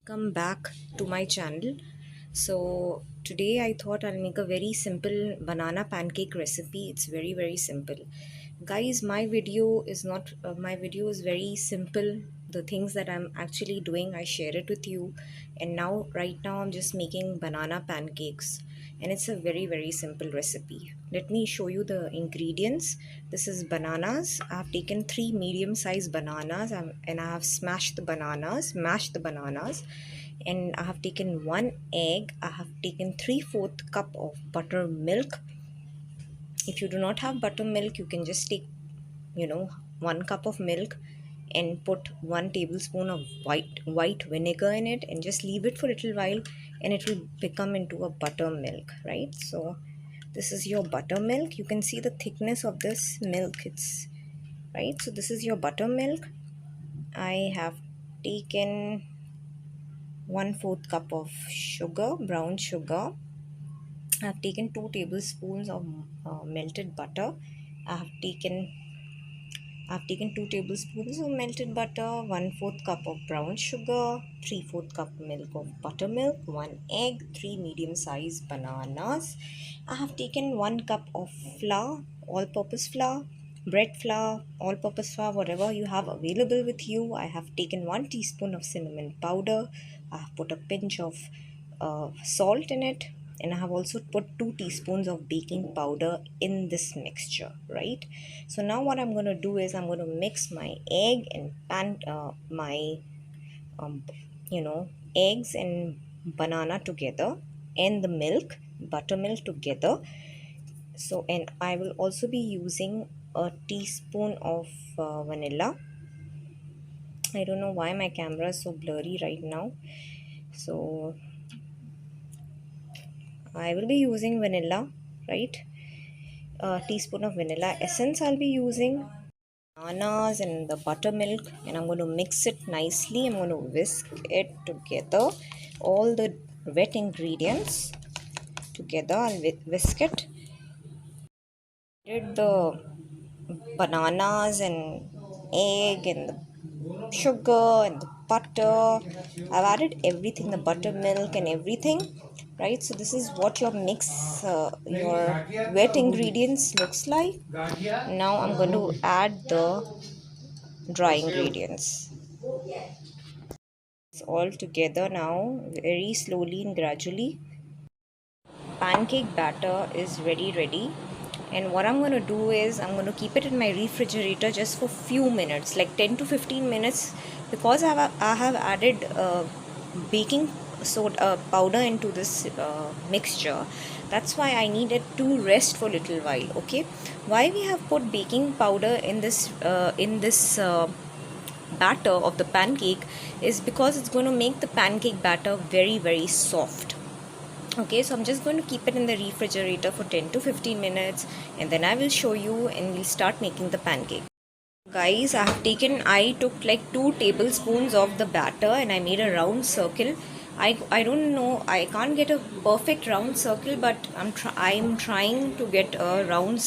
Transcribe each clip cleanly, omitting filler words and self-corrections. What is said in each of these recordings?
Come back to my channel. So today I thought I'll make a very simple banana pancake recipe. It's very simple. Guys, my video is very simple. The things that I'm actually doing, I share it with you. And now right now I'm just making banana pancakes, and it's a very simple recipe. Let me show you the ingredients. This is bananas. I've taken three medium sized bananas, and I have mashed the bananas, and I have taken one egg. I have taken 3/4 cup of buttermilk. If you do not have buttermilk, you can just take, 1 cup of milk and put 1 tablespoon of white vinegar in it, and just leave it for a little while, and it will become into a buttermilk, right? So this is your buttermilk. You can see the thickness of this milk. It's right. So this is your buttermilk. I have taken 1/4 cup of sugar, brown sugar. I've taken 2 tablespoons of melted butter. I have taken I've taken 2 tablespoons of melted butter, 1/4 cup of brown sugar, 3/4 cup milk of buttermilk, one egg, three medium-sized bananas. I have taken 1 cup of flour, all-purpose flour, bread flour, all-purpose flour, whatever you have available with you. I have taken 1 teaspoon of cinnamon powder. I have put a pinch of salt in it, and I have also put 2 teaspoons of baking powder in this mixture, right? So now what I'm going to do is I'm going to mix my egg and my um, you know eggs and banana together, and the buttermilk together. So, and I will also be using a teaspoon of vanilla. I don't know why my camera is so blurry right now. So I will be using vanilla, right? A teaspoon of vanilla essence I'll be using, bananas and the buttermilk, and I'm going to mix it nicely. I'm going to whisk it together, all the wet ingredients together. I'll whisk it. Added the bananas and egg and the sugar and the butter. I've added everything, the buttermilk and everything, right? So this is what your your wet ingredients looks like. Now I'm going to add the dry ingredients. It's all together now, very slowly and gradually. Pancake batter is ready, and what I'm going to do is I'm going to keep it in my refrigerator just for few minutes, like 10 to 15 minutes, because I have added baking soda powder into this mixture. That's why I needed to rest for a little while. Okay, why we have put baking powder in this batter of the pancake is because it's going to make the pancake batter very soft. Okay, so I'm just going to keep it in the refrigerator for 10 to 15 minutes, and then I will show you and we'll start making the pancake. Guys, I took like 2 tablespoons of the batter, and I made a round circle. I don't know, I can't get a perfect round circle, but I'm trying to get a round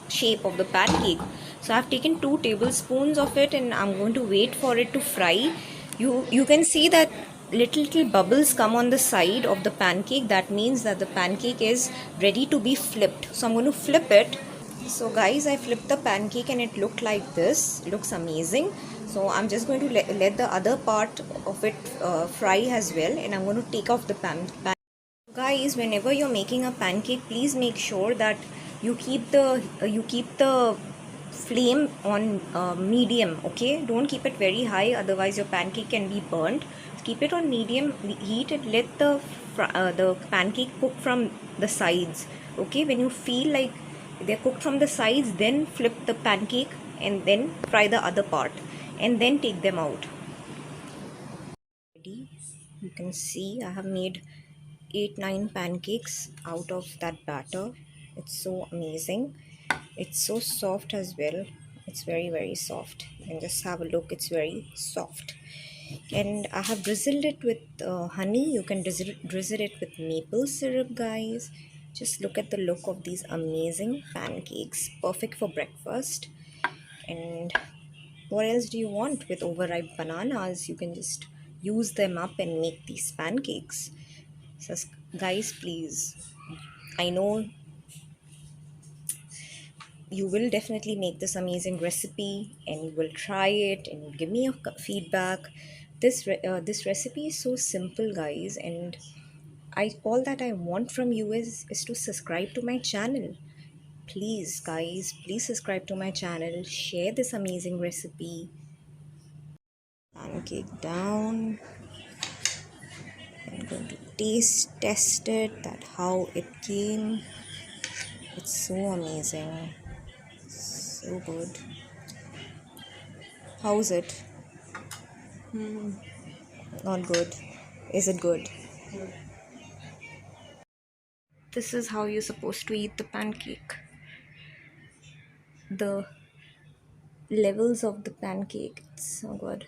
shape of the pancake. So I've taken 2 tablespoons of it, and I'm going to wait for it to fry. You can see that little bubbles come on the side of the pancake. That means that the pancake is ready to be flipped. So I'm going to flip it. So guys, I flipped the pancake and it looked like this. It looks amazing. So I'm just going to let the other part of it fry as well, and I'm going to take off the pan. Guys, whenever you're making a pancake, please make sure that you keep the flame on medium. Okay, don't keep it very high, otherwise your pancake can be burnt. Keep it on medium heat and let the pancake cook from the sides. Okay, when you feel like they're cooked from the sides, then flip the pancake and then fry the other part, and then take them out. You can see I have made 8 9 pancakes out of that batter. It's so amazing. It's so soft as well. It's very soft. You can just have a look. It's very soft. And I have drizzled it with honey. You can drizzle it with maple syrup, guys. Just look at the look of these amazing pancakes. Perfect for breakfast. And what else do you want with overripe bananas? You can just use them up and make these pancakes. So, guys, please, I know you will definitely make this amazing recipe and you will try it and give me your feedback. This recipe is so simple, guys, and I all that I want from you is to subscribe to my channel. Please, guys, please subscribe to my channel, share this amazing recipe. Pancake down. I'm going to taste test it, that how it came. It's so amazing, so good. How's it? Not good. Is it good? This is how you're supposed to eat the pancake. The levels of the pancake, it's so good.